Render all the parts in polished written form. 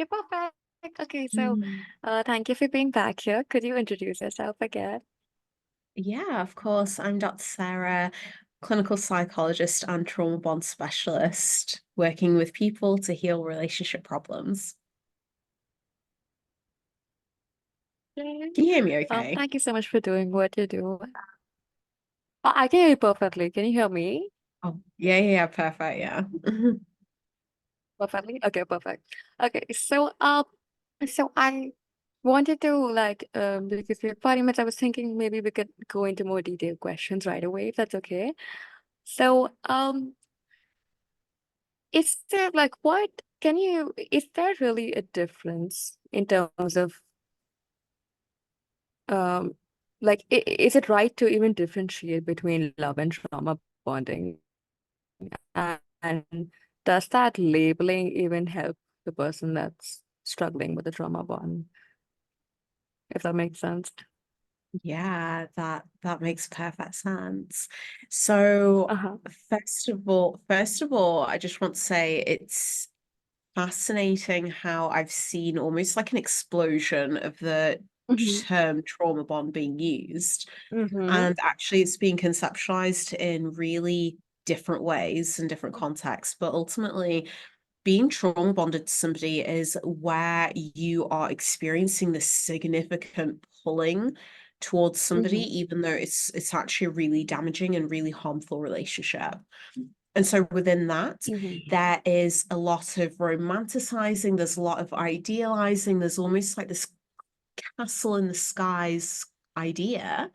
Okay, perfect. Okay, so Mm. thank you for being back here. Could you introduce yourself again? Yeah, of course. I'm Dr. Sarah, clinical psychologist and trauma bond specialist, working with people to heal relationship problems. Okay. Can you hear me okay? Thank you so much for doing what you do. I can hear you perfectly. Can you hear me Oh, yeah, perfect, yeah. perfectly? Okay, perfect. Okay, so I wanted to because we have 40 minutes, I was thinking maybe we could go into more detailed questions right away, if that's okay. So, is there like what can you is there really a difference in terms of Um, is it right to even differentiate between love and trauma bonding? And does that labeling even help the person that's struggling with the trauma bond, if that makes sense? Yeah, that makes perfect sense. So Uh-huh. first of all, I just want to say it's fascinating how I've seen almost like an explosion of the Mm-hmm. term trauma bond being used. Mm-hmm. And actually, it's being conceptualized in really different ways and different contexts. But ultimately, being trauma bonded to somebody is where you are experiencing this significant pulling towards somebody, Mm-hmm. even though it's actually a really damaging and really harmful relationship. And so within that, Mm-hmm. there is a lot of romanticizing, there's a lot of idealizing, there's almost like this castle in the skies idea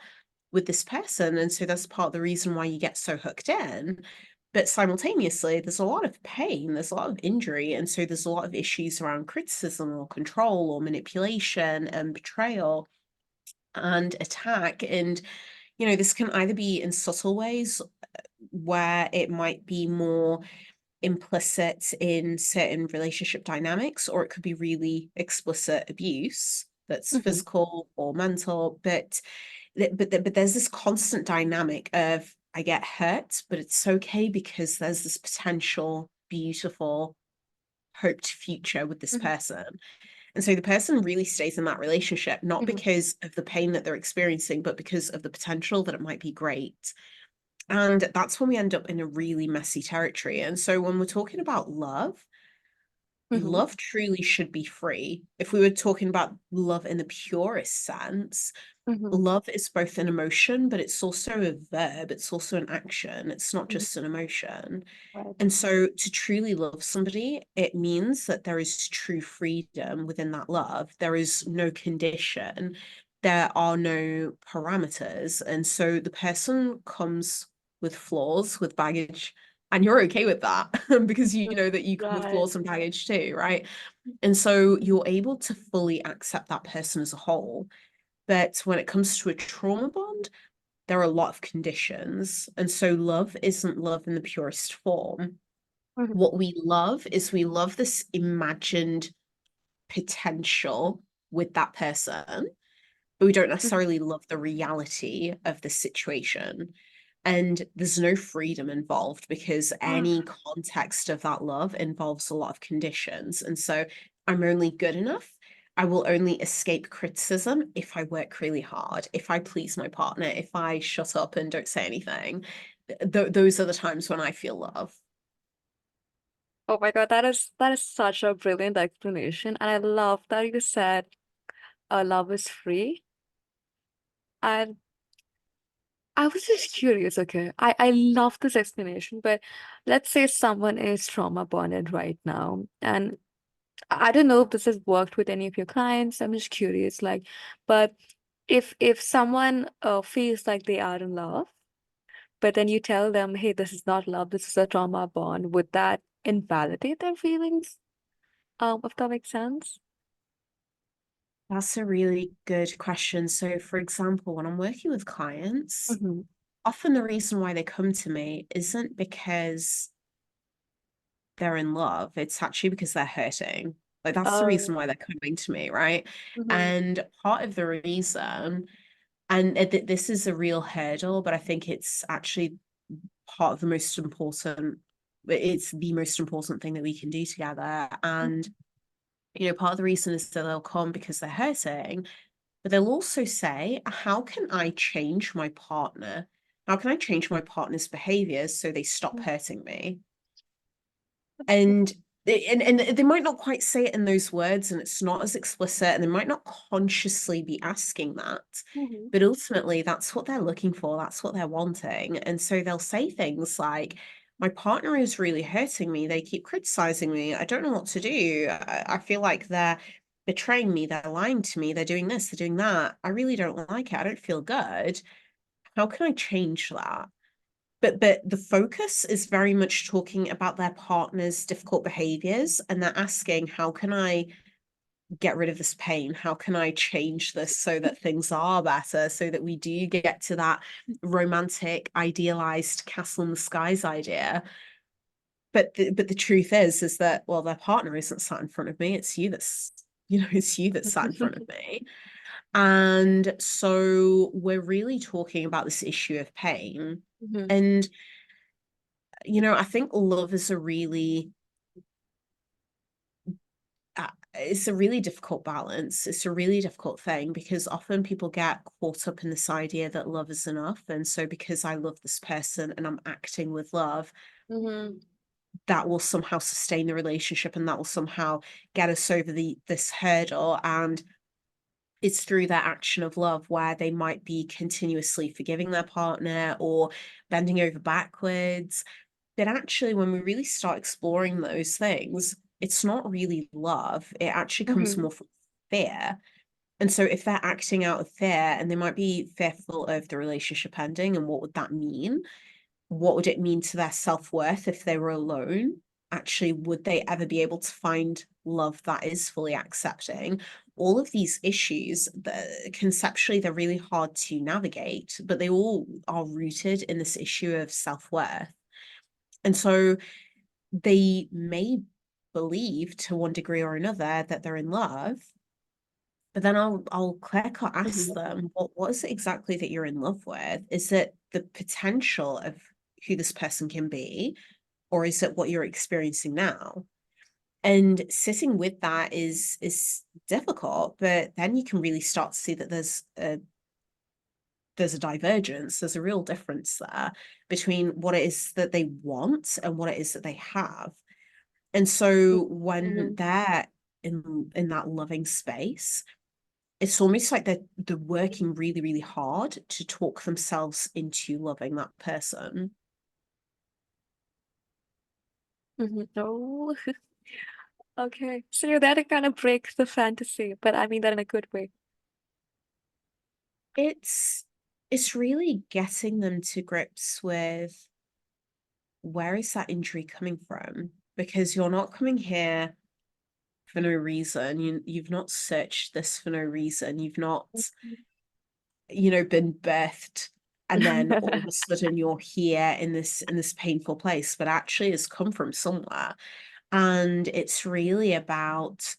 with this person. And so that's part of the reason why you get so hooked in. But simultaneously, there's a lot of pain, there's a lot of injury. And so there's a lot of issues around criticism or control or manipulation and betrayal and attack. And, this can either be in subtle ways where it might be more implicit in certain relationship dynamics, or it could be really explicit abuse that's Mm-hmm. physical or mental. But there's this constant dynamic of I get hurt, but it's okay because there's this potential beautiful hoped future with this Mm-hmm. person. And so the person really stays in that relationship, not Mm-hmm. because of the pain that they're experiencing, but because of the potential that it might be great. And that's when we end up in a really messy territory. And so when we're talking about Mm-hmm. love truly should be free. If we were talking about love in the purest sense, Mm-hmm. love is both an emotion, but it's also a verb, it's also an action, it's not Mm-hmm. just an emotion. Right. And so to truly love somebody, it means that there is true freedom within that love. There is no condition, there are no parameters. And so the person comes with flaws, with baggage, and you're okay with that because you know that you come with Right. flaws and baggage too, right? And so you're able to fully accept that person as a whole. But when it comes to a trauma bond, there are a lot of conditions. And so love isn't love in the purest form. Mm-hmm. What we love this imagined potential with that person, but we don't Mm-hmm. necessarily love the reality of the situation. And there's no freedom involved because any context of that love involves a lot of conditions. And so I'm only good enough. I will only escape criticism if I work really hard, if I please my partner, if I shut up and don't say anything. Those are the times when I feel love. Oh my God, that is such a brilliant explanation. And I love that you said love is free. And I was just curious, okay. I love this explanation, but let's say someone is trauma bonded right now. And I don't know if this has worked with any of your clients. I'm just curious, but if someone feels like they are in love, but then you tell them, hey, this is not love, this is a trauma bond, would that invalidate their feelings? If that makes sense? That's a really good question. So, for example, when I'm working with clients, Mm-hmm. often the reason why they come to me isn't because they're in love, it's actually because they're hurting. Like, that's the reason Oh. why they're coming to me, right? Mm-hmm. And part of the reason, this is a real hurdle, but I think it's actually part of the most important, it's the most important thing that we can do together. And part of the reason is that they'll come because they're hurting, but they'll also say, how can I change my partner? How can I change my partner's behaviors so they stop hurting me? And they might not quite say it in those words, and it's not as explicit, and they might not consciously be asking that, Mm-hmm. but ultimately that's what they're looking for, that's what they're wanting. And so they'll say things like, my partner is really hurting me, they keep criticizing me, I don't know what to do, I feel like they're betraying me, they're lying to me, they're doing this, they're doing that, I really don't like it, I don't feel good, how can I change that? But the focus is very much talking about their partner's difficult behaviors, and they're asking, how can I get rid of this pain? How can I change this so that things are better, so that we do get to that romantic, idealized castle in the skies idea? But the truth is that, well, their partner isn't sat in front of me. It's you that's, it's you that's sat in front of me. And so we're really talking about this issue of pain. Mm-hmm. And I think love is it's a really difficult balance. It's a really difficult thing because often people get caught up in this idea that love is enough. And so because I love this person and I'm acting with love, Mm-hmm. that will somehow sustain the relationship and that will somehow get us over this hurdle. And it's through that action of love where they might be continuously forgiving their partner or bending over backwards. But actually, when we really start exploring those things, it's not really love. It actually comes Mm-hmm. more from fear. And so if they're acting out of fear and they might be fearful of the relationship ending, and what would that mean? What would it mean to their self-worth if they were alone? Actually, would they ever be able to find love that is fully accepting? All of these issues, conceptually, they're really hard to navigate, but they all are rooted in this issue of self-worth. And so they may believe to one degree or another that they're in love, but then I'll clear cut ask Mm-hmm. them, what is it exactly that you're in love with? Is it the potential of who this person can be, or is it what you're experiencing now? And sitting with that is difficult, but then you can really start to see that there's a divergence, there's a real difference there between what it is that they want and what it is that they have. And so when Mm-hmm. they're in that loving space, it's almost like they're working really, really hard to talk themselves into loving that person. Mm-hmm. Oh, okay. So you're there to kind of break the fantasy, but I mean that in a good way. It's it's really getting them to grips with, where is that injury coming from? Because you're not coming here for no reason. You've not searched this for no reason. You've not, been birthed and then all of a sudden you're here in this painful place, but actually it's come from somewhere. And it's really about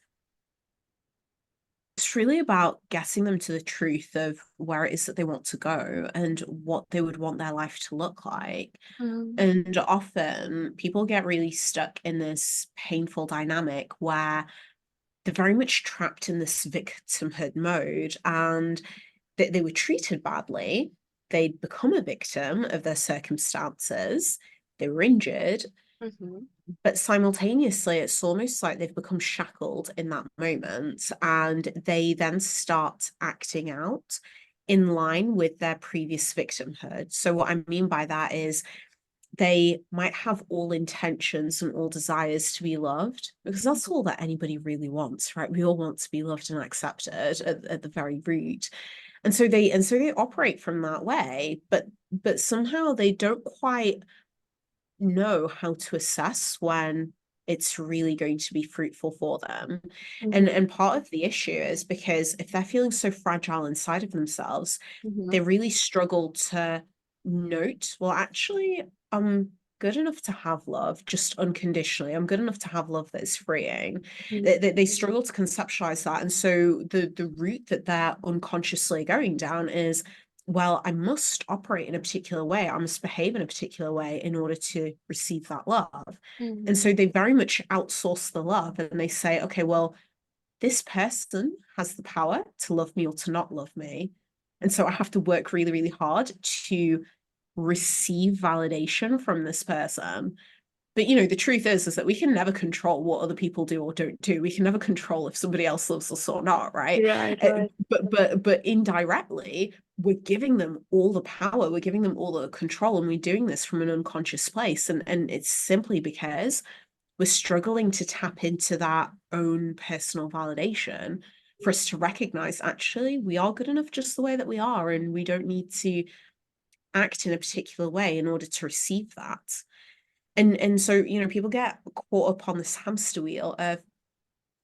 getting them to the truth of where it is that they want to go and what they would want their life to look like. Mm-hmm. And often people get really stuck in this painful dynamic where they're very much trapped in this victimhood mode, and they were treated badly. They'd become a victim of their circumstances. They were injured, Mm-hmm. but simultaneously, it's almost like they've become shackled in that moment, and they then start acting out in line with their previous victimhood. So, what I mean by that is they might have all intentions and all desires to be loved, because that's all that anybody really wants, right? We all want to be loved and accepted at the very root. And so they operate from that way, but somehow they don't quite know how to assess when it's really going to be fruitful for them. Mm-hmm. And part of the issue is because if they're feeling so fragile inside of themselves, Mm-hmm. they really struggle to note, well, actually, I'm good enough to have love just unconditionally. I'm good enough to have love that is freeing. They struggle to conceptualize that. And so the route that they're unconsciously going down is, well, I must operate in a particular way. I must behave in a particular way in order to receive that love. And Mm-hmm. so they very much outsource the love, and they say, okay, well, this person has the power to love me or to not love me. And so I have to work really, really hard to receive validation from this person. But the truth is that we can never control what other people do or don't do. We can never control if somebody else loves us or not, right? Right, right. But indirectly, we're giving them all the power, we're giving them all the control, and we're doing this from an unconscious place. And it's simply because we're struggling to tap into that own personal validation for us to recognize actually we are good enough just the way that we are, and we don't need to act in a particular way in order to receive that. And so people get caught up on this hamster wheel of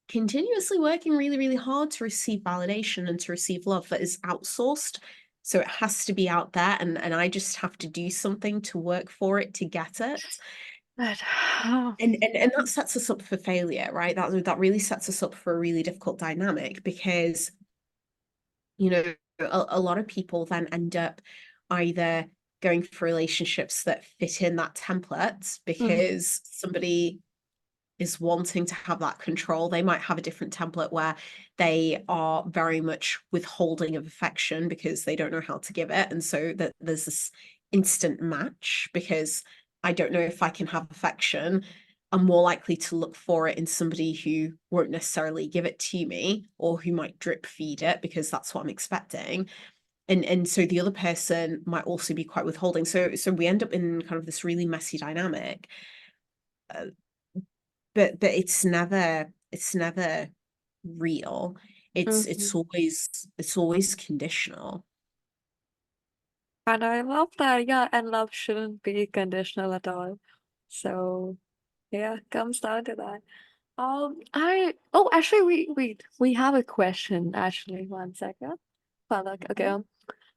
continuously working really, really hard to receive validation and to receive love that is outsourced. So it has to be out there, and I just have to do something to work for it to get it. But And that sets us up for failure, right? That really sets us up for a really difficult dynamic, because a lot of people then end up either going for relationships that fit in that template mhm, because somebody is wanting to have that control. They might have a different template where they are very much withholding of affection because they don't know how to give it. And so that there's this instant match because I don't know if I can have affection. I'm more likely to look for it in somebody who won't necessarily give it to me or who might drip feed it because that's what I'm expecting. And so the other person might also be quite withholding. So we end up in kind of this really messy dynamic. Uh, but it's never real. It's mhm. it's always it's always conditional. And I love that. Yeah, and love shouldn't be conditional at all. So yeah, comes down to that. I oh actually we have a question actually. One second. Well, okay. Mhm.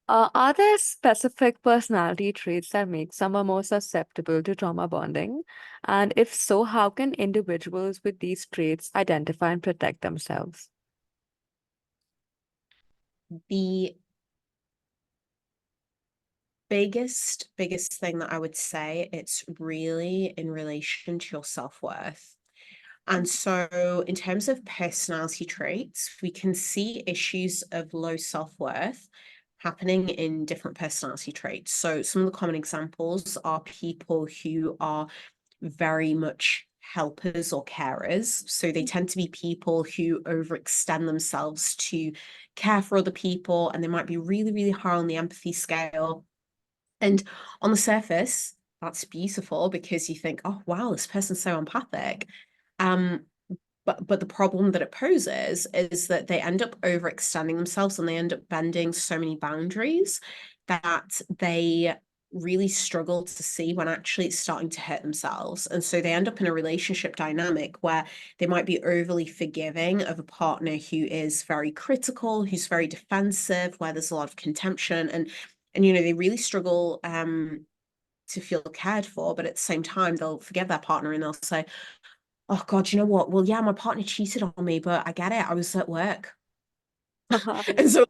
Are there specific personality traits that make someone more susceptible to trauma bonding? And if so, how can individuals with these traits identify and protect themselves? The biggest thing that I would say, it's really in relation to your self-worth. And so in terms of personality traits, we can see issues of low self-worth happening in different personality traits. So some of the common examples are people who are very much helpers or carers. So they tend to be people who overextend themselves to care for other people, and they might be really, really high on the empathy scale. And on the surface, that's beautiful because you think, oh, wow, this person's so empathic. Um, but the problem that it poses is that they end up overextending themselves and they end up bending so many boundaries that they really struggle to see when actually it's starting to hurt themselves. And so they end up in a relationship dynamic where they might be overly forgiving of a partner who is very critical, who's very defensive, where there's a lot of contention, and they really struggle to feel cared for, but at the same time they'll forgive their partner and they'll say, oh God, you know what? Well, yeah, my partner cheated on me, but I get it. I was at work. And so,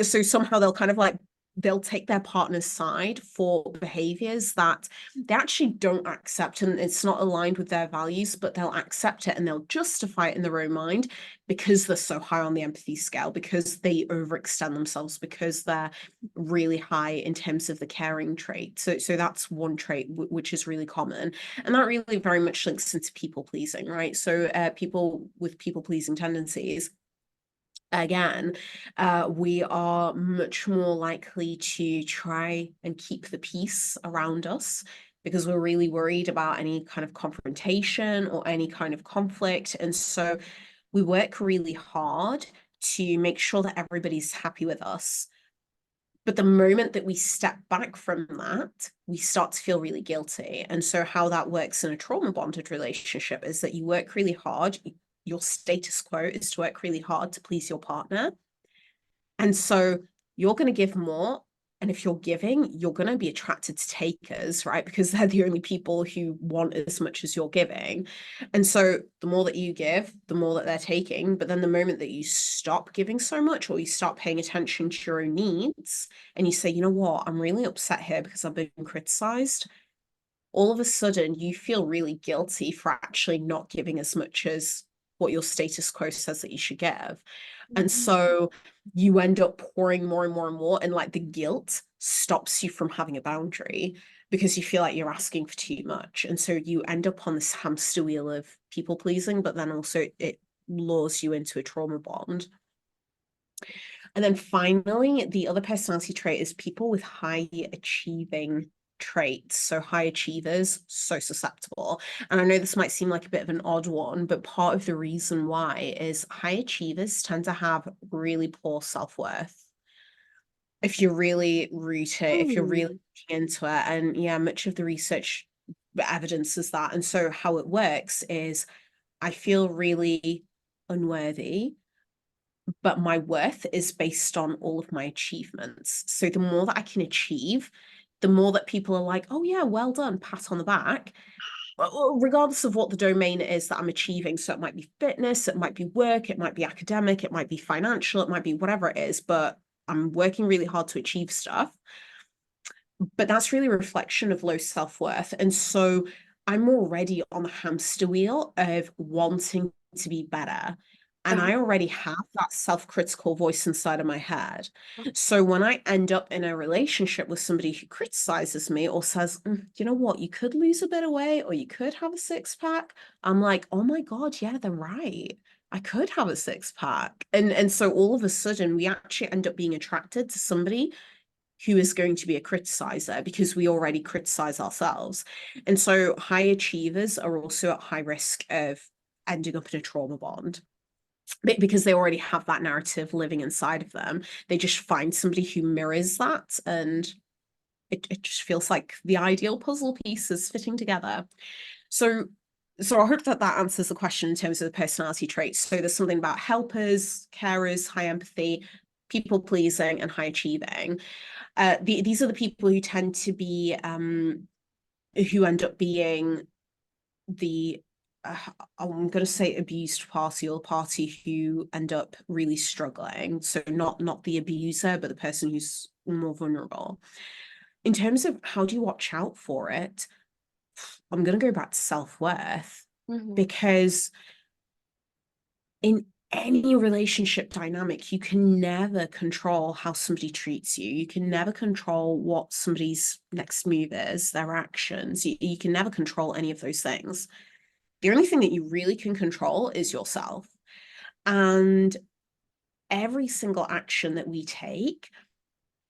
so somehow they'll kind of like they'll take their partner's side for behaviors that they actually don't accept, and it's not aligned with their values, but they'll accept it and they'll justify it in their own mind because they're so high on the empathy scale, because they overextend themselves, because they're really high in terms of the caring trait. So that's one trait which is really common, and that really very much links into people pleasing, right? So people with people pleasing tendencies, again, we are much more likely to try and keep the peace around us because we're really worried about any kind of confrontation or any kind of conflict. And so we work really hard to make sure that everybody's happy with us. But the moment that we step back from that, we start to feel really guilty. And so, how that works in a trauma bonded relationship is that you work really hard. Your status quo is to work really hard to please your partner. And so you're going to give more. And if you're giving, you're going to be attracted to takers, right? Because they're the only people who want as much as you're giving. And so the more that you give, the more that they're taking. But then the moment that you stop giving so much, or you start paying attention to your own needs, and you say, you know what, I'm really upset here because I've been criticized, all of a sudden you feel really guilty for actually not giving as much as what your status quo says that you should give. And Mhm. so you end up pouring more and more and more, and like the guilt stops you from having a boundary because you feel like you're asking for too much. And so you end up on this hamster wheel of people pleasing, but then also it lures you into a trauma bond. And then finally, the other personality trait is people with high achieving traits. So high achievers, so susceptible. And I know this might seem like a bit of an odd one, but part of the reason why is high achievers tend to have really poor self-worth. If you're really rooted, if you're really Hmm. looking into it, and yeah, much of the research evidences that. And so how it works is I feel really unworthy, but my worth is based on all of my achievements. So the more that I can achieve, the more that people are like, oh yeah, well done, pat on the back, regardless of what the domain is that I'm achieving. So it might be fitness, it might be work, it might be academic, it might be financial, it might be whatever it is, but I'm working really hard to achieve stuff. But that's really a reflection of low self-worth. And so I'm already on the hamster wheel of wanting to be better. And Uh-huh. I already have that self-critical voice inside of my head. So when I end up in a relationship with somebody who criticizes me or says, you know what, you could lose a bit of weight or you could have a six-pack, I'm like, oh my God, yeah, they're right. I could have a six-pack. And so all of a sudden we actually end up being attracted to somebody who is going to be a criticizer because we already criticize ourselves. And so high achievers are also at high risk of ending up in a trauma bond because they already have that narrative living inside of them. They just find somebody who mirrors that, and it just feels like the ideal puzzle pieces fitting together. So I hope that that answers the question in terms of the personality traits. So there's something about helpers, carers, high empathy, people pleasing, and high achieving. These are the people who tend to be who end up being the I'm going to say abused party, or party who end up really struggling. So not the abuser, but the person who's more vulnerable. In terms of how do you watch out for it, I'm going to go back to self-worth, Mhm. because in any relationship dynamic, you can never control how somebody treats you. You can never control what somebody's next move is, their actions. You can never control any of those things. The only thing that you really can control is yourself. And every single action that we take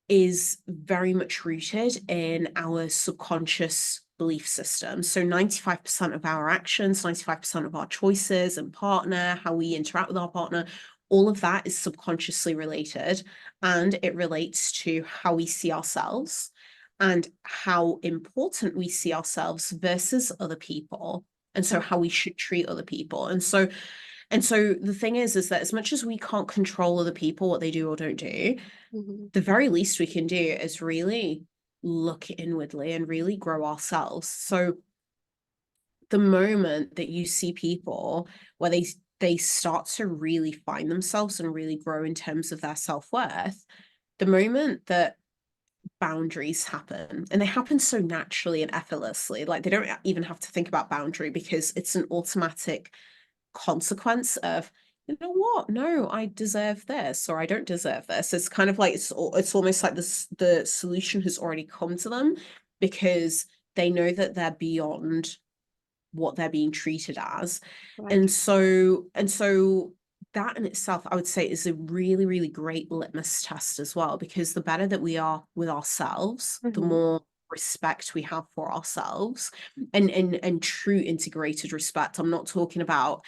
is very much rooted in our subconscious belief system. So 95% of our actions, 95% of our choices and partner, how we interact with our partner, all of that is subconsciously related, and it relates to how we see ourselves and how important we see ourselves versus other people. And so how we should treat other people. And so the thing is that as much as we can't control other people, what they do or don't do, Mhm. the very least we can do is really look inwardly and really grow ourselves. So the moment that you see people where they start to really find themselves and really grow in terms of their self-worth, the moment that boundaries happen, and they happen so naturally and effortlessly, like they don't even have to think about boundary because it's an automatic consequence of, you know what, no, I deserve this or I don't deserve this. It's kind of like it's almost like the solution has already come to them because they know that they're beyond what they're being treated as. Right. And so that in itself, I would say, is a really, really great litmus test as well, because the better that we are with ourselves, the Mhm. more respect we have for ourselves, and true integrated respect. I'm not talking about,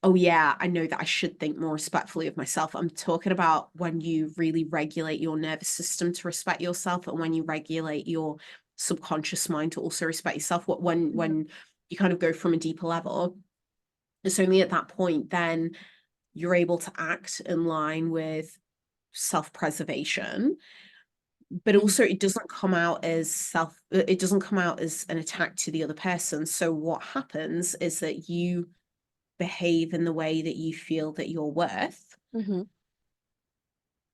oh yeah, I know that I should think more respectfully of myself. I'm talking about when you really regulate your nervous system to respect yourself, and when you regulate your subconscious mind to also respect yourself. When you kind of go from a deeper level, it's only at that point then you're able to act in line with self-preservation. But Mhm. also it doesn't come out as an attack to the other person. So what happens is that you behave in the way that you feel that you're worth. Mhm.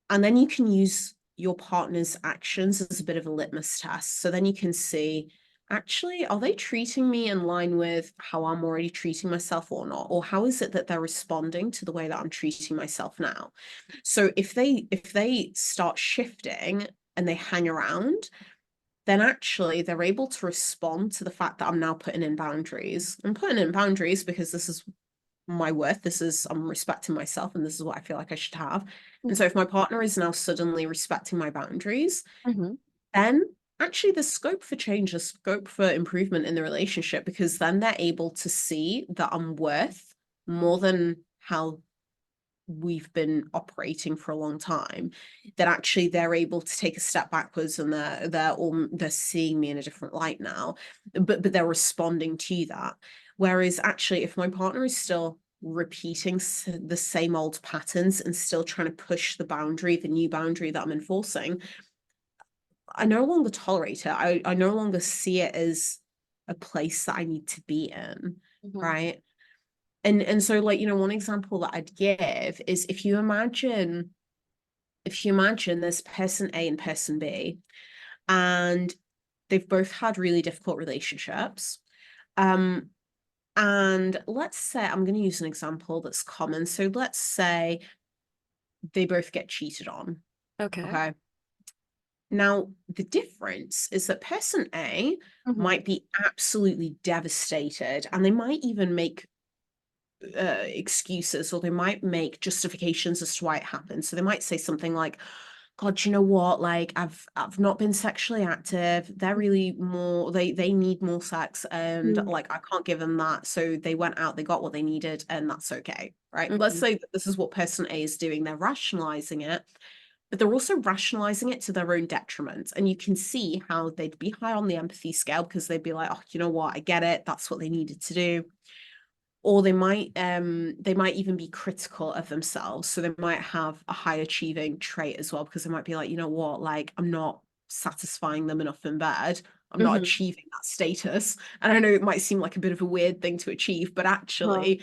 And then you can use your partner's actions as a bit of a litmus test. So then you can see, actually, are they treating me in line with how I'm already treating myself or not? Or how is it that they're responding to the way that I'm treating myself now? So if they start shifting and they hang around, then actually they're able to respond to the fact that I'm now putting in boundaries. I'm putting in boundaries because this is my worth. I'm respecting myself, and this is what I feel like I should have. And so if my partner is now suddenly respecting my boundaries, Mm-hmm. then actually there's scope for change, there's scope for improvement in the relationship, because then they're able to see that I'm worth more than how we've been operating for a long time, that actually they're able to take a step backwards, and they're seeing me in a different light now, but they're responding to that. Whereas actually if my partner is still repeating the same old patterns and still trying to push the new boundary that I'm enforcing, I no longer tolerate it. I no longer see it as a place that I need to be in, Mm-hmm. right? And so, like, one example that I'd give is, if you imagine there's person A and person B, and they've both had really difficult relationships. Um, and let's say, I'm going to use an example that's common. So let's say they both get cheated on. Okay. Okay. Now, the difference is that person A Mm-hmm. might be absolutely devastated, and they might even make excuses, or they might make justifications as to why it happened. So they might say something like, God, you know what? Like, I've not been sexually active. They're really more, they need more sex, and Mm-hmm. like I can't give them that. So they went out, they got what they needed, and that's okay. Right. Let's Mm-hmm. say that this is what person A is doing. They're rationalizing it, but they're also rationalizing it to their own detriment. And you can see how they'd be high on the empathy scale, because they'd be like, oh, you know what? I get it. That's what they needed to do. Or they might even be critical of themselves. So they might have a high achieving trait as well, because they might be like, you know what, like, I'm not satisfying them enough in bed. I'm not Mm-hmm. achieving that status. And I know it might seem like a bit of a weird thing to achieve, but Huh. actually,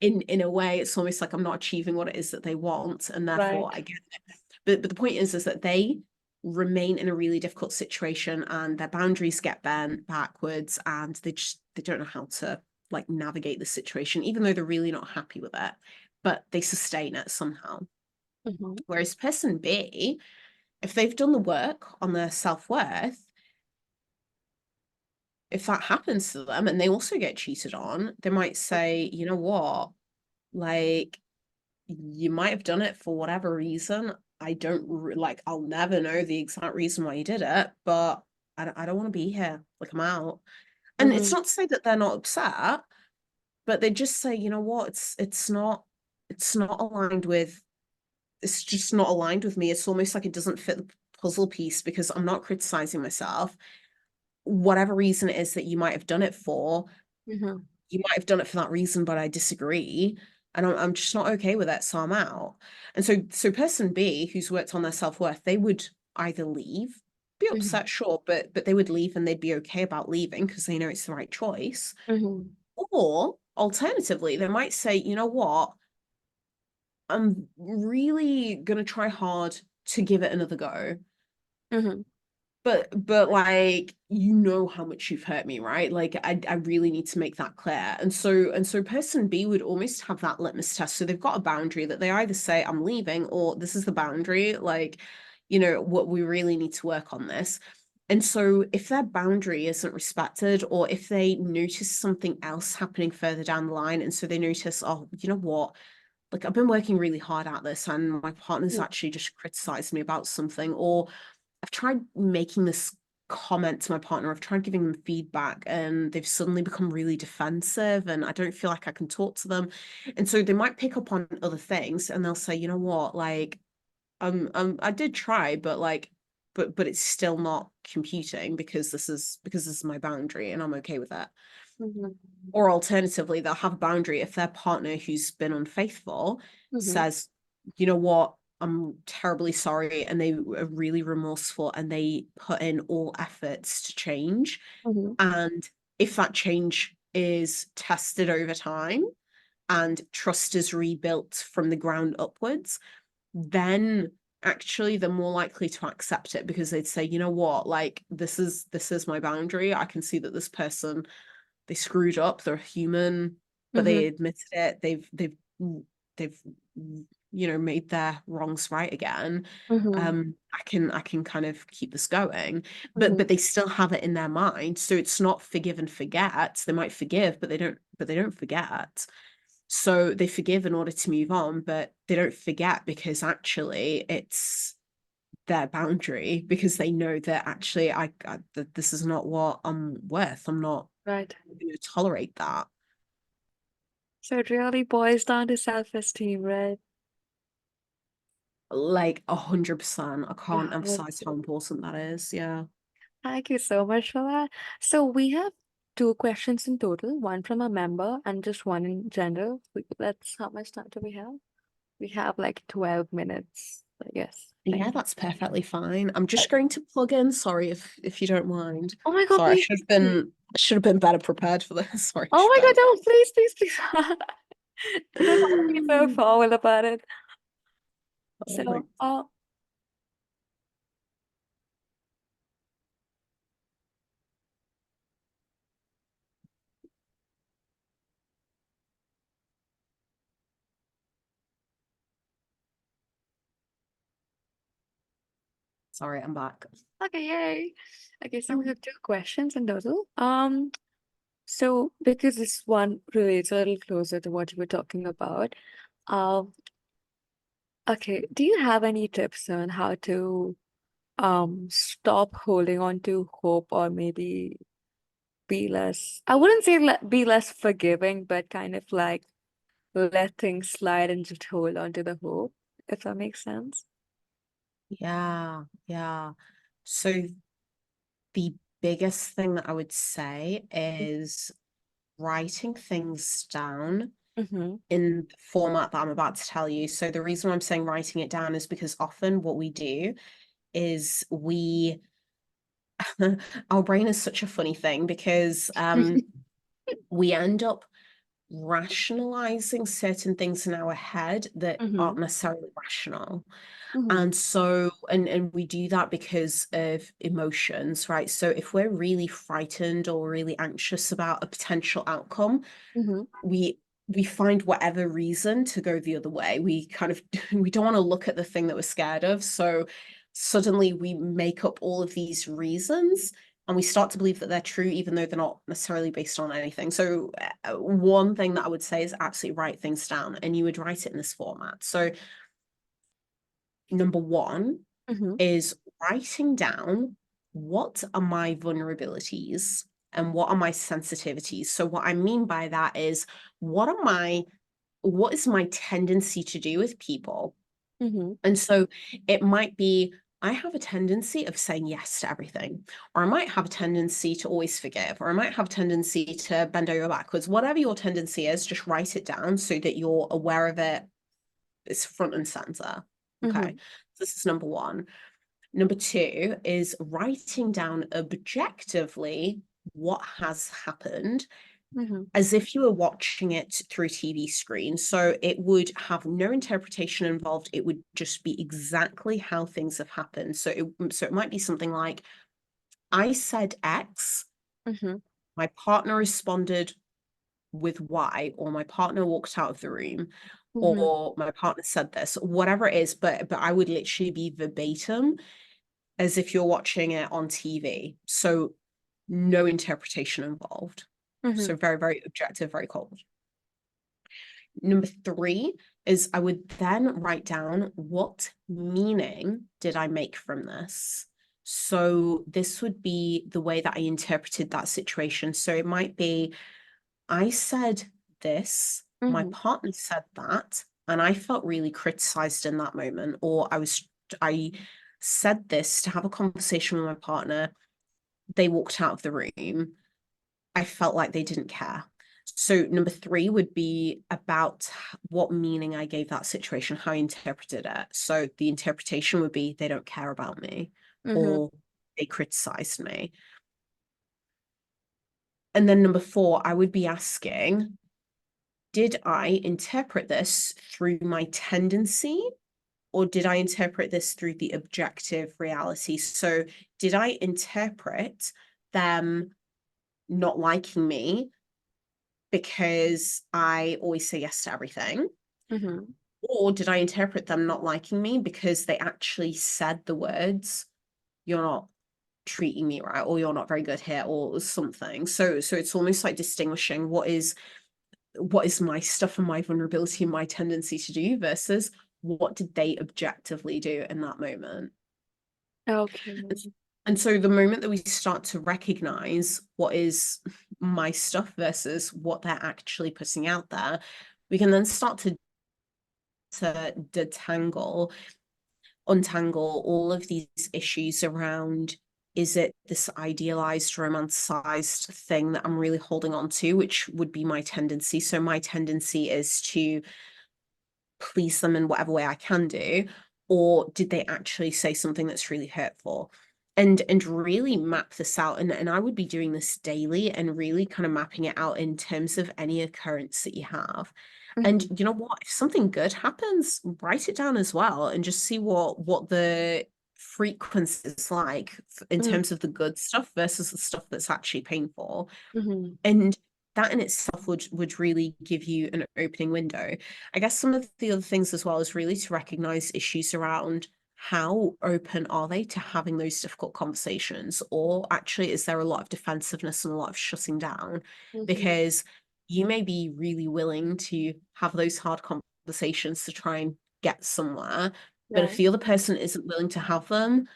in a way, it's almost like I'm not achieving what it is that they want, and therefore Right. I get it. But the point is that they remain in a really difficult situation, and their boundaries get bent backwards, and they don't know how to, like, navigate the situation, even though they're really not happy with it, but they sustain it somehow. Mm-hmm. Whereas person B, if they've done the work on their self-worth, if that happens to them and they also get cheated on, they might say, you know what, like, you might have done it for whatever reason. I don't like, I'll never know the exact reason why you did it, but I don't want to be here. Like, I'm out. And it's Mm-hmm. not to say that they're not upset, but they just say, you know what, it's not aligned with, it's just not aligned with me. It's almost like it doesn't fit the puzzle piece, because I'm not criticizing myself. Whatever reason it is that you might have done it for, Mm-hmm. you might have done it for that reason, but I disagree. And I'm just not okay with it, so I'm out. And so person B, who's worked on their self-worth, they would either leave, be Mm-hmm. upset, sure, but they would leave, and they'd be okay about leaving because they know it's the right choice. Mm-hmm. Or alternatively, they might say, you know what, I'm really gonna try hard to give it another go. Mm-hmm. But like, you know how much you've hurt me, right? Like, I really need to make that clear. And so person B would almost have that litmus test. So they've got a boundary that they either say, I'm leaving, or this is the boundary, like, what we really need to work on this. And so if their boundary isn't respected, or if they notice something else happening further down the line, and so they notice, oh, you know what, like, I've been working really hard at this, and my partner's actually just criticized me about something, or I've tried making this comment to my partner, I've tried giving them feedback, and they've suddenly become really defensive, and I don't feel like I can talk to them. And so they might pick up on other things, and they'll say, you know what, like, I did try, but like, but it's still not computing, because this is my boundary, and I'm okay with that. Mm-hmm. Or alternatively, they'll have a boundary if their partner who's been unfaithful Mm-hmm. says, you know what, I'm terribly sorry, and they are really remorseful, and they put in all efforts to change. Mm-hmm. And if that change is tested over time, and trust is rebuilt from the ground upwards, then actually they're more likely to accept it, because they'd say, you know what, like this is my boundary. I can see that this person, they screwed up, they're human, but Mm-hmm. they admitted it. They've made their wrongs right again. Mm-hmm. I can kind of keep this going, Mm-hmm. but they still have it in their mind. So it's not forgive and forget. They might forgive, but they don't forget. So they forgive in order to move on, but they don't forget because actually it's their boundary, because they know that actually that this is not what I'm worth. I'm not Right. going to tolerate that. So it really boils down to self-esteem, right? Like 100%. I Yeah. can't emphasize how important that is. Yeah. Thank you so much for that. So we have two questions in total, one from a member and just one in general. Let's, how much time do we have? We have like 12 minutes. But yes, thank Yeah, you. that's perfectly fine. I'm just going to plug in. Sorry if you don't mind. Oh my God, Sorry, please. Please. I should have been better prepared for this. Sorry, Oh my God, Shubham. no, please, please, please. You don't have to be so formal about it. Oh my, So, sorry, I'm back. okay, yay. Okay, so we have two questions in total. So because this one relates a little closer to what you were talking about, um, okay, do you have any tips on how to stop holding on to hope, or maybe be less, I wouldn't say be less forgiving, but kind of like let things slide and just hold on to the hope, if that makes sense? Yeah, yeah. So the biggest thing that I would say is writing things down Mm-hmm. in the format that I'm about to tell you. So the reason why I'm saying writing it down is because often what we do is our brain is such a funny thing, because we end up rationalizing certain things in our head that Mm-hmm. aren't necessarily rational. Mm-hmm. And so, and we do that because of emotions, right? So if we're really frightened or really anxious about a potential outcome, Mm-hmm. we find whatever reason to go the other way. We kind of we don't want to look at the thing that we're scared of. So suddenly we make up all of these reasons, and we start to believe that they're true, even though they're not necessarily based on anything. So one thing that I would say is absolutely write things down, and you would write it in this format. So number one Mm-hmm. is writing down, what are my vulnerabilities and what are my sensitivities. So what I mean by that is, what is my tendency to do with people? Mm-hmm. And so it might be, I have a tendency of saying yes to everything, or I might have a tendency to always forgive, or I might have a tendency to bend over backwards. Whatever your tendency is, just write it down so that you're aware of it. It's front and center. Okay. Mm-hmm. This is number one. Number two is writing down objectively what has happened, Mm-hmm. as if you were watching it through a TV screen. So it would have no interpretation involved. It would just be exactly how things have happened. So it might be something like, I said X, Mm-hmm. my partner responded with Y, or my partner walked out of the room, Mm-hmm. or my partner said this, whatever it is, but I would literally be verbatim as if you're watching it on TV. So no interpretation involved. Mm-hmm. So very, very objective, very cold. Number three is, I would then write down, what meaning did I make from this? So this would be the way that I interpreted that situation. So it might be, I said this, my Mm-hmm. partner said that, and I felt really criticized in that moment. Or I said this to have a conversation with my partner. They walked out of the room. I felt like they didn't care. So number three would be about what meaning I gave that situation, how I interpreted it. So the interpretation would be, they don't care about me, Mm-hmm. or they criticized me. And then number four, I would be asking, did I interpret this through my tendency, or did I interpret this through the objective reality? So did I interpret them not liking me because I always say yes to everything? Mm-hmm. Or did I interpret them not liking me because they actually said the words, you're not treating me right, or you're not very good here, or something? So it's almost like distinguishing what is my stuff and my vulnerability and my tendency to do versus what did they objectively do in that moment. Okay. And so the moment that we start to recognize what is my stuff versus what they're actually putting out there, we can then start to untangle all of these issues around, is it this idealized, romanticized thing that I'm really holding on to, which would be my tendency. So my tendency is to please them in whatever way I can do, or did they actually say something that's really hurtful? And really map this out. And I would be doing this daily and really kind of mapping it out in terms of any occurrence that you have. And Mm-hmm. you know what? If something good happens, write it down as well and just see what the frequency is like in Mm-hmm. terms of the good stuff versus the stuff that's actually painful. Mm-hmm. And that in itself would really give you an opening window. I guess some of the other things as well is really to recognize issues around how open are they to having those difficult conversations, or actually is there a lot of defensiveness and a lot of shutting down? Mm-hmm. Because you may be really willing to have those hard conversations to try and get somewhere, but if Right. the other person isn't willing to have them,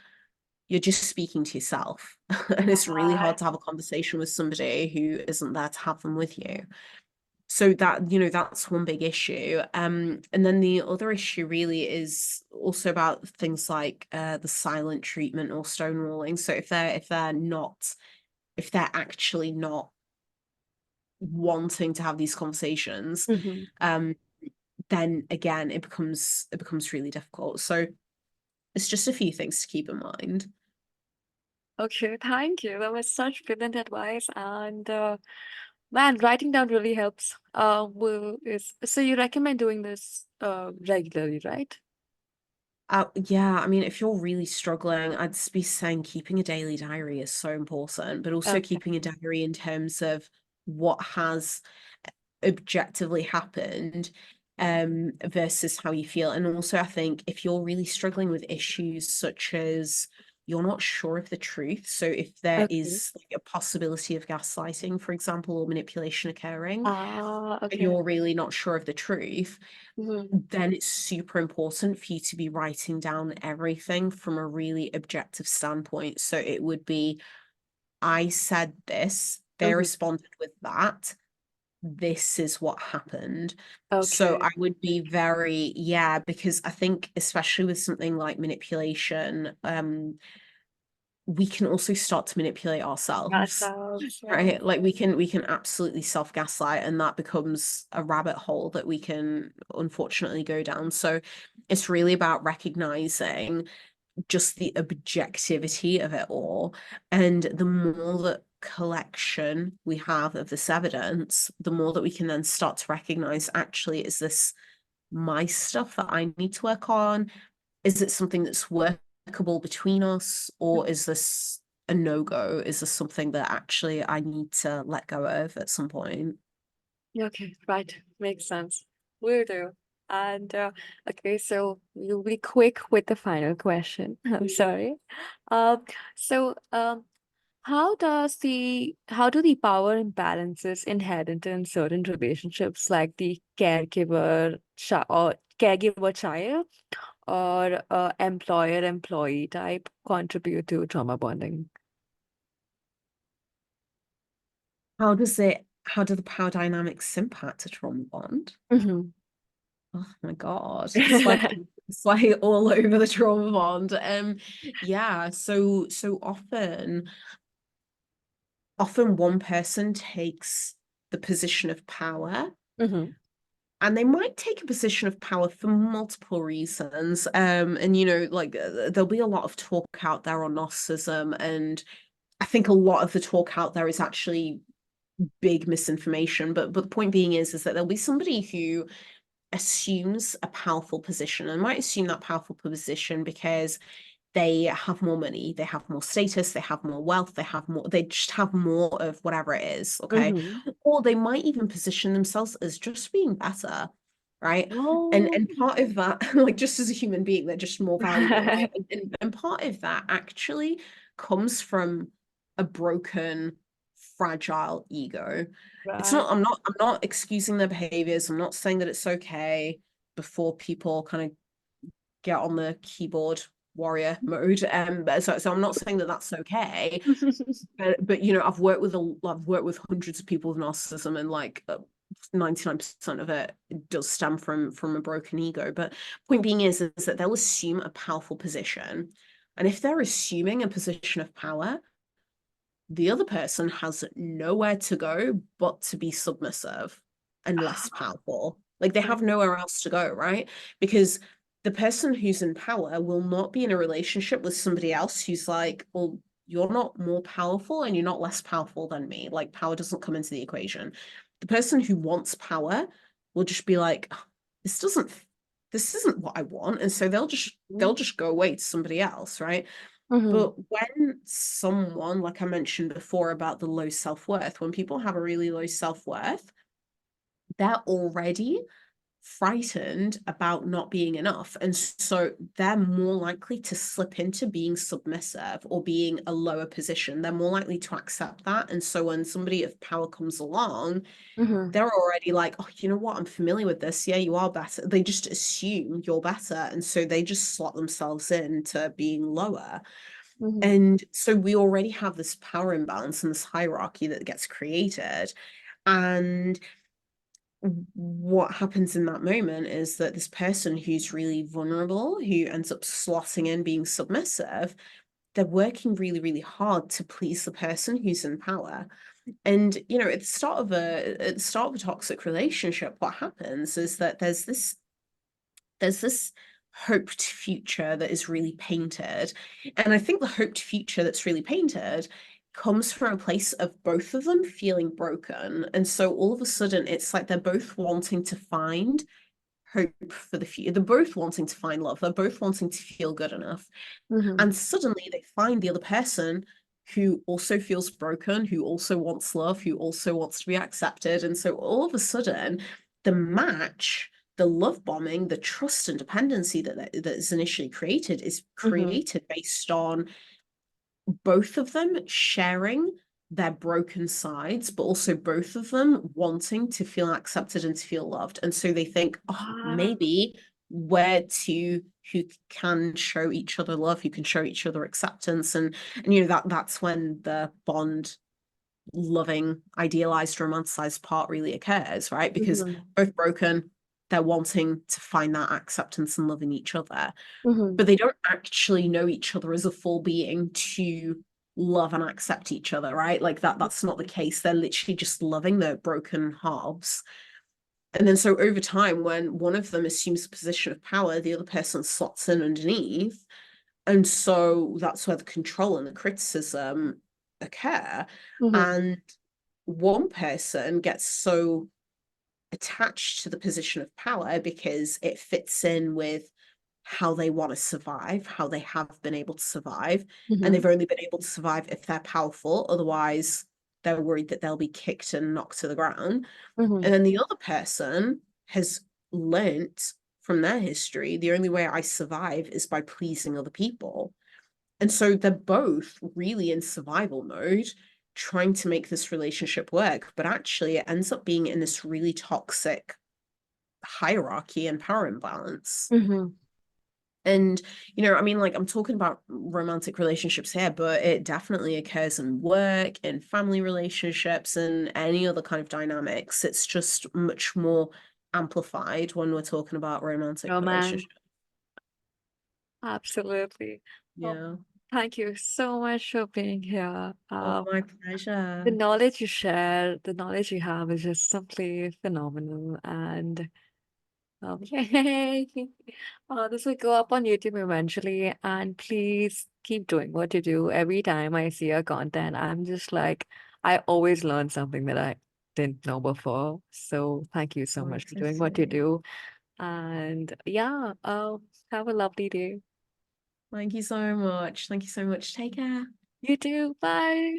you're just speaking to yourself. And it's really Right. hard to have a conversation with somebody who isn't there to have them with you. So that, that's one big issue. And then the other issue really is also about things like the silent treatment or stonewalling. So if they're actually not wanting to have these conversations, Mm-hmm. um, then again it becomes really difficult. So it's just a few things to keep in mind. Okay, thank you. That was such brilliant advice. And man, writing down really helps. So you recommend doing this regularly, right? Yeah, I mean, if you're really struggling, I'd be saying keeping a daily diary is so important, but also Okay. keeping a diary in terms of what has objectively happened, versus how you feel. And also, I think if you're really struggling with issues such as you're not sure of the truth, so if there Okay. is like a possibility of gaslighting, for example, or manipulation occurring, Ah, and okay. you're really not sure of the truth, Mm-hmm. then it's super important for you to be writing down everything from a really objective standpoint. So it would be, I said this, they Mm-hmm. responded with that, this is what happened. So Okay. I would be very, yeah, because I think especially with something like manipulation, we can also start to manipulate ourselves. Ourselves, yeah. Right, like we can absolutely self gaslight, and that becomes a rabbit hole that we can unfortunately go down. So it's really about recognizing just the objectivity of it all, and the more that collection we have of this evidence, the more that we can then start to recognize, actually, is this my stuff that I need to work on? Is it something that's workable between us, or is this a no-go? Is this something that actually I need to let go of at some point? Okay, right. Makes sense. Will do. And okay, so we'll be quick with the final question. I'm sorry. Um, so how do the power imbalances inherent in certain relationships, like the caregiver child or employer employee type, contribute to trauma bonding? How do the power dynamics impact a trauma bond? Hmm. Oh my God. It's like all over the trauma bond. Yeah, so often one person takes the position of power, Hmm. and they might take a position of power for multiple reasons. And like there'll be a lot of talk out there on narcissism, and I think a lot of the talk out there is actually big misinformation. But the point being is that there'll be somebody who assumes a powerful position, and might assume that powerful position because they have more money, they have more status, they have more wealth, they just have more of whatever it is, okay? Mm-hmm. Or they might even position themselves as just being better, right? And Oh. part of that, like just as a human being, they're just more valuable, right? And part of that actually comes from a broken, fragile ego. It's Right. not, I'm not excusing their behaviors. I'm not saying that it's okay before people kind of get on the keyboard warrior mode. So I'm not saying that that's okay, but you know, I've worked with hundreds of people with narcissism, and like 99% of it does stem from a broken ego. But point being is that they'll assume a powerful position, and if they're assuming a position of power, the other person has nowhere to go but to be submissive and less powerful. Like they have nowhere else to go, right? Because the person who's in power will not be in a relationship with somebody else who's like, well, you're not more powerful and you're not less powerful than me. Like power doesn't come into the equation. The person who wants power will just be like, this doesn't, this isn't what I want. And so they'll just go away to somebody else, right? Mm-hmm. But when someone, like I mentioned before about the low self-worth, when people have a really low self-worth, they're already frightened about not being enough. And so they're more likely to slip into being submissive or being a lower position. They're more likely to accept that. And so when somebody of power comes along, Mm-hmm. they're already like, oh, you know what? I'm familiar with this. Yeah, you are better. They just assume you're better. And so they just slot themselves into being lower. Mm-hmm. And so we already have this power imbalance and this hierarchy that gets created. And what happens in that moment is that this person who's really vulnerable, who ends up slotting in being submissive, they're working really, really hard to please the person who's in power. And you know, at the start of a toxic relationship, what happens is that there's this hoped future that is really painted. And I think the hoped future that's really painted comes from a place of both of them feeling broken. And so all of a sudden, it's like they're both wanting to find hope for the future. They're both wanting to find love. They're both wanting to feel good enough. Mm-hmm. And suddenly they find the other person who also feels broken, who also wants love, who also wants to be accepted. And so all of a sudden, the match, the love bombing, the trust and dependency that is initially created is Mm-hmm. created based on both of them sharing their broken sides, but also both of them wanting to feel accepted and to feel loved. And so they think, oh, Wow. maybe we're two who can show each other love, who can show each other acceptance. And you know, that's when the bond loving, idealized, romanticized part really occurs, right? Because Mm-hmm. both broken, they're wanting to find that acceptance and loving each other, Mm-hmm. but they don't actually know each other as a full being to love and accept each other, right? Like that's not the case. They're literally just loving their broken halves. And then so over time, when one of them assumes a position of power, the other person slots in underneath. And so that's where the control and the criticism occur. Mm-hmm. And one person gets so attached to the position of power because it fits in with how they want to survive, how they have been able to survive. And Mm-hmm. they've only been able to survive if they're powerful. Otherwise, they're worried that they'll be kicked and knocked to the ground. Mm-hmm. And then the other person has learnt from their history the only way I survive is by pleasing other people. And so they're both really in survival mode, trying to make this relationship work. But actually, it ends up being in this really toxic hierarchy and power imbalance. Mm-hmm. And, you know, I mean, like I'm talking about romantic relationships here, but it definitely occurs in work, in family relationships, and any other kind of dynamics. It's just much more amplified when we're talking about romantic Oh man, relationships. absolutely. Well, Yeah. thank you so much for being here. Oh, my The pleasure. knowledge you share, the knowledge you have is just simply phenomenal. And yay! This will go up on YouTube eventually. And please keep doing what you do. Every time I see your content, I'm just like, I always learn something that I didn't know before. So thank you so Oh, much for doing what you exactly. do. And yeah, have a lovely day. Thank you so much. Thank you so much. Take care. You too. Bye.